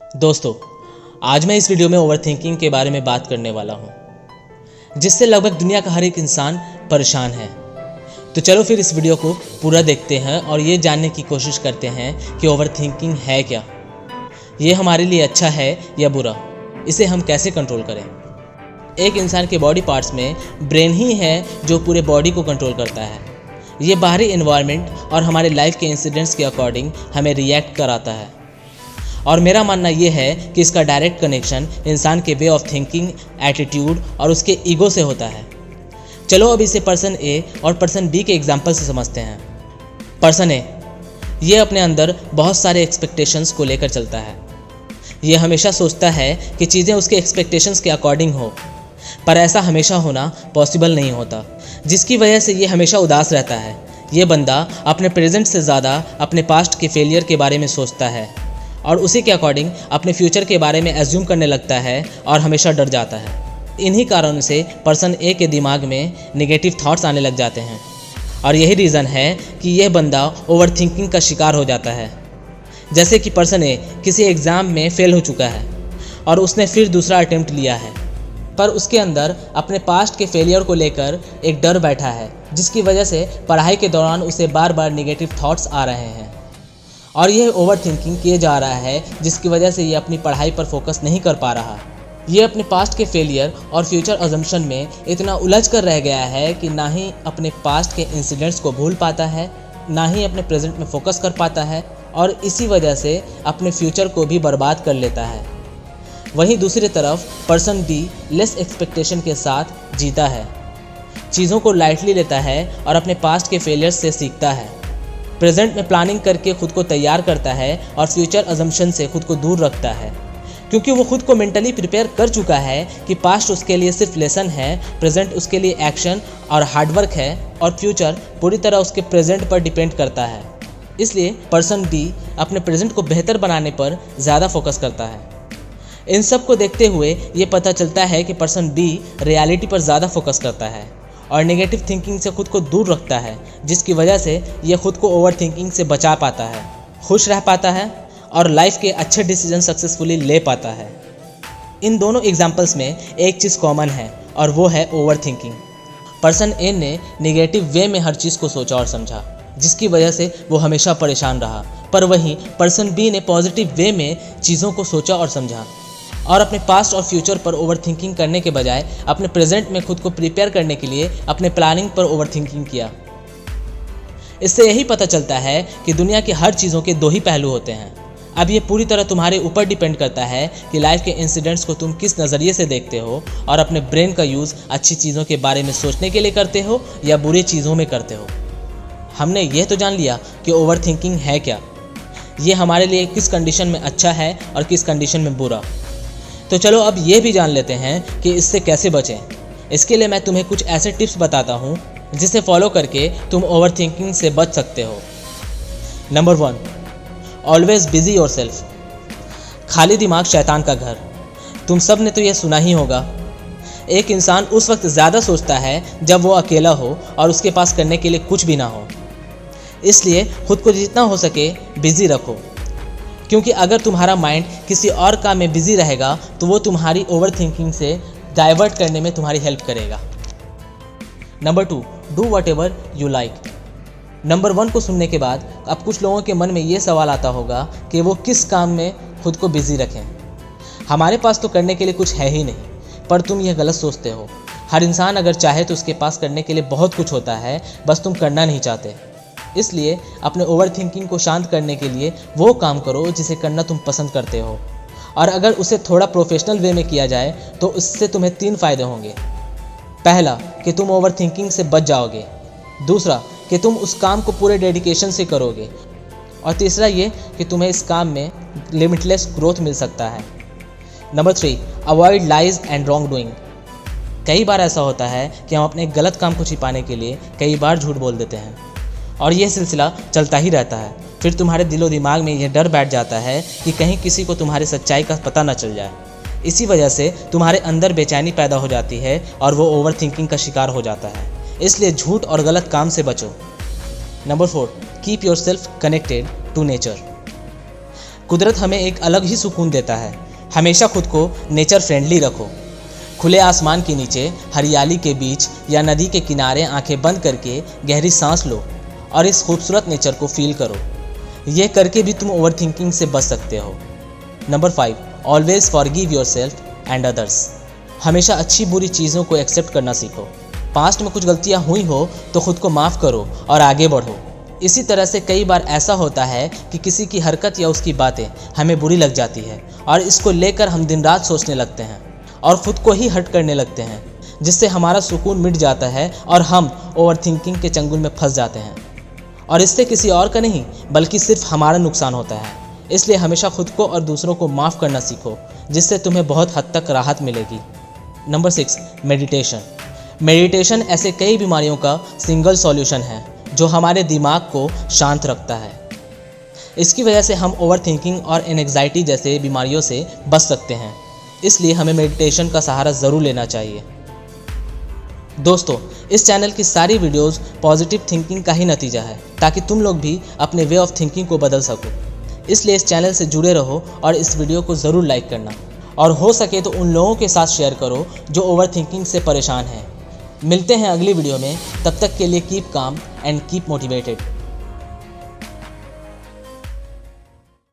दोस्तों, आज मैं इस वीडियो में ओवरथिंकिंग के बारे में बात करने वाला हूँ, जिससे लगभग दुनिया का हर एक इंसान परेशान है। तो चलो फिर इस वीडियो को पूरा देखते हैं और ये जानने की कोशिश करते हैं कि ओवरथिंकिंग है क्या, ये हमारे लिए अच्छा है या बुरा, इसे हम कैसे कंट्रोल करें। एक इंसान के बॉडी पार्ट्स में ब्रेन ही है जो पूरे बॉडी को कंट्रोल करता है। ये बाहरी एनवायरनमेंट और हमारे लाइफ के इंसिडेंट्स के अकॉर्डिंग हमें रिएक्ट कराता है। और मेरा मानना ये है कि इसका डायरेक्ट कनेक्शन इंसान के वे ऑफ थिंकिंग, एटीट्यूड और उसके ईगो से होता है। चलो अब इसे पर्सन ए और पर्सन बी के एग्जाम्पल से समझते हैं। पर्सन ए, ये अपने अंदर बहुत सारे एक्सपेक्टेशंस को लेकर चलता है। ये हमेशा सोचता है कि चीज़ें उसके एक्सपेक्टेशंस के अकॉर्डिंग हो, पर ऐसा हमेशा होना पॉसिबल नहीं होता, जिसकी वजह से ये हमेशा उदास रहता है। ये बंदा अपने प्रेजेंट से ज़्यादा अपने पास्ट के फेलियर के बारे में सोचता है और उसी के अकॉर्डिंग अपने फ्यूचर के बारे में एज्यूम करने लगता है और हमेशा डर जाता है। इन्हीं कारणों से पर्सन ए के दिमाग में नेगेटिव थॉट्स आने लग जाते हैं और यही रीज़न है कि यह बंदा ओवरथिंकिंग का शिकार हो जाता है। जैसे कि पर्सन ए किसी एग्ज़ाम में फेल हो चुका है और उसने फिर दूसरा अटेम्प्ट लिया है, पर उसके अंदर अपने पास्ट के फेलियर को लेकर एक डर बैठा है, जिसकी वजह से पढ़ाई के दौरान उसे बार बार नेगेटिव थॉट्स आ रहे हैं और यह ओवरथिंकिंग किए जा रहा है, जिसकी वजह से ये अपनी पढ़ाई पर फोकस नहीं कर पा रहा। ये अपने पास्ट के फेलियर और फ्यूचर अजम्पशन में इतना उलझ कर रह गया है कि ना ही अपने पास्ट के इंसिडेंट्स को भूल पाता है, ना ही अपने प्रेजेंट में फोकस कर पाता है और इसी वजह से अपने फ्यूचर को भी बर्बाद कर लेता है। वहीं दूसरी तरफ पर्सन बी लेस एक्सपेक्टेशन के साथ जीता है, चीज़ों को लाइटली लेता है और अपने पास्ट के फेलियर्स से सीखता है। प्रेजेंट में प्लानिंग करके खुद को तैयार करता है और फ्यूचर अजम्पशन से खुद को दूर रखता है, क्योंकि वो खुद को मेंटली प्रिपेयर कर चुका है कि पास्ट उसके लिए सिर्फ लेसन है, प्रेजेंट उसके लिए एक्शन और हार्डवर्क है और फ्यूचर पूरी तरह उसके प्रेजेंट पर डिपेंड करता है। इसलिए पर्सन बी अपने प्रेजेंट को बेहतर बनाने पर ज़्यादा फोकस करता है। इन सब को देखते हुए ये पता चलता है कि पर्सन बी रियलिटी पर ज़्यादा फोकस करता है और नेगेटिव थिंकिंग से खुद को दूर रखता है, जिसकी वजह से ये खुद को ओवर थिंकिंग से बचा पाता है, खुश रह पाता है और लाइफ के अच्छे डिसीजन सक्सेसफुली ले पाता है। इन दोनों एग्जाम्पल्स में एक चीज़ कॉमन है और वो है ओवर थिंकिंग। पर्सन ए ने नेगेटिव वे में हर चीज़ को सोचा और समझा, जिसकी वजह से वो हमेशा परेशान रहा, पर वहीं पर्सन बी ने पॉजिटिव वे में चीज़ों को सोचा और समझा और अपने पास्ट और फ्यूचर पर ओवरथिंकिंग करने के बजाय अपने प्रेजेंट में खुद को प्रिपेयर करने के लिए अपने प्लानिंग पर ओवरथिंकिंग किया। इससे यही पता चलता है कि दुनिया की हर चीज़ों के दो ही पहलू होते हैं। अब ये पूरी तरह तुम्हारे ऊपर डिपेंड करता है कि लाइफ के इंसिडेंट्स को तुम किस नज़रिए से देखते हो और अपने ब्रेन का यूज़ अच्छी चीज़ों के बारे में सोचने के लिए करते हो या बुरी चीज़ों में करते हो। हमने ये तो जान लिया कि ओवरथिंकिंग है क्या, ये हमारे लिए किस कंडीशन में अच्छा है और किस कंडीशन में बुरा। तो चलो अब ये भी जान लेते हैं कि इससे कैसे बचें। इसके लिए मैं तुम्हें कुछ ऐसे टिप्स बताता हूँ जिसे फॉलो करके तुम ओवरथिंकिंग से बच सकते हो। Number 1, always busy yourself. खाली दिमाग शैतान का घर। तुम सब ने तो यह सुना ही होगा। एक इंसान उस वक्त ज़्यादा सोचता है जब वो अकेला हो और उसके पास करने के लिए कुछ भी ना हो। इसलिए खुद को जितना हो सके बिजी रखो, क्योंकि अगर तुम्हारा माइंड किसी और काम में बिजी रहेगा तो वो तुम्हारी ओवरथिंकिंग से डाइवर्ट करने में तुम्हारी हेल्प करेगा। Number 2, do whatever you like. Number 1 को सुनने के बाद अब कुछ लोगों के मन में ये सवाल आता होगा कि वो किस काम में खुद को बिजी रखें। हमारे पास तो करने के लिए कुछ है ही नहीं, पर तुम यह गलत सोचते हो। हर इंसान अगर चाहे तो उसके पास करने के लिए बहुत कुछ होता है, बस तुम करना नहीं चाहते। इसलिए अपने ओवरथिंकिंग को शांत करने के लिए वो काम करो जिसे करना तुम पसंद करते हो, और अगर उसे थोड़ा प्रोफेशनल वे में किया जाए तो इससे तुम्हें 3 फ़ायदे होंगे। पहला कि तुम ओवरथिंकिंग से बच जाओगे, दूसरा कि तुम उस काम को पूरे डेडिकेशन से करोगे, और तीसरा ये कि तुम्हें इस काम में लिमिटलेस ग्रोथ मिल सकता है। Number 3, avoid lies and wrong doing. कई बार ऐसा होता है कि हम अपने गलत काम को छिपाने के लिए कई बार झूठ बोल देते हैं और यह सिलसिला चलता ही रहता है। फिर तुम्हारे दिलो दिमाग में यह डर बैठ जाता है कि कहीं किसी को तुम्हारी सच्चाई का पता न चल जाए। इसी वजह से तुम्हारे अंदर बेचैनी पैदा हो जाती है और वो ओवरथिंकिंग का शिकार हो जाता है। इसलिए झूठ और गलत काम से बचो। Number 4, keep yourself connected to nature. कुदरत हमें एक अलग ही सुकून देता है। हमेशा खुद को नेचर फ्रेंडली रखो। खुले आसमान के नीचे, हरियाली के बीच या नदी के किनारे आंखें बंद करके गहरी सांस लो और इस खूबसूरत नेचर को फील करो। यह करके भी तुम ओवर थिंकिंग से बच सकते हो। Number 5, always forgive yourself and others. हमेशा अच्छी बुरी चीज़ों को एक्सेप्ट करना सीखो। पास्ट में कुछ गलतियाँ हुई हो तो खुद को माफ़ करो और आगे बढ़ो। इसी तरह से कई बार ऐसा होता है कि किसी की हरकत या उसकी बातें हमें बुरी लग जाती है और इसको लेकर हम दिन रात सोचने लगते हैं और ख़ुद को ही हर्ट करने लगते हैं, जिससे हमारा सुकून मिट जाता है और हम ओवर थिंकिंग के चंगुल में फंस जाते हैं और इससे किसी और का नहीं बल्कि सिर्फ हमारा नुकसान होता है। इसलिए हमेशा खुद को और दूसरों को माफ़ करना सीखो, जिससे तुम्हें बहुत हद तक राहत मिलेगी। Number 6, meditation. मेडिटेशन ऐसे कई बीमारियों का सिंगल सॉल्यूशन है जो हमारे दिमाग को शांत रखता है। इसकी वजह से हम ओवर थिंकिंग और एंग्जाइटी जैसे बीमारियों से बच सकते हैं। इसलिए हमें मेडिटेशन का सहारा ज़रूर लेना चाहिए। दोस्तों, इस चैनल की सारी वीडियोस पॉजिटिव थिंकिंग का ही नतीजा है, ताकि तुम लोग भी अपने वे ऑफ थिंकिंग को बदल सको। इसलिए इस चैनल से जुड़े रहो और इस वीडियो को ज़रूर लाइक करना और हो सके तो उन लोगों के साथ शेयर करो जो ओवर थिंकिंग से परेशान हैं। मिलते हैं अगली वीडियो में, तब तक के लिए keep calm and keep motivated.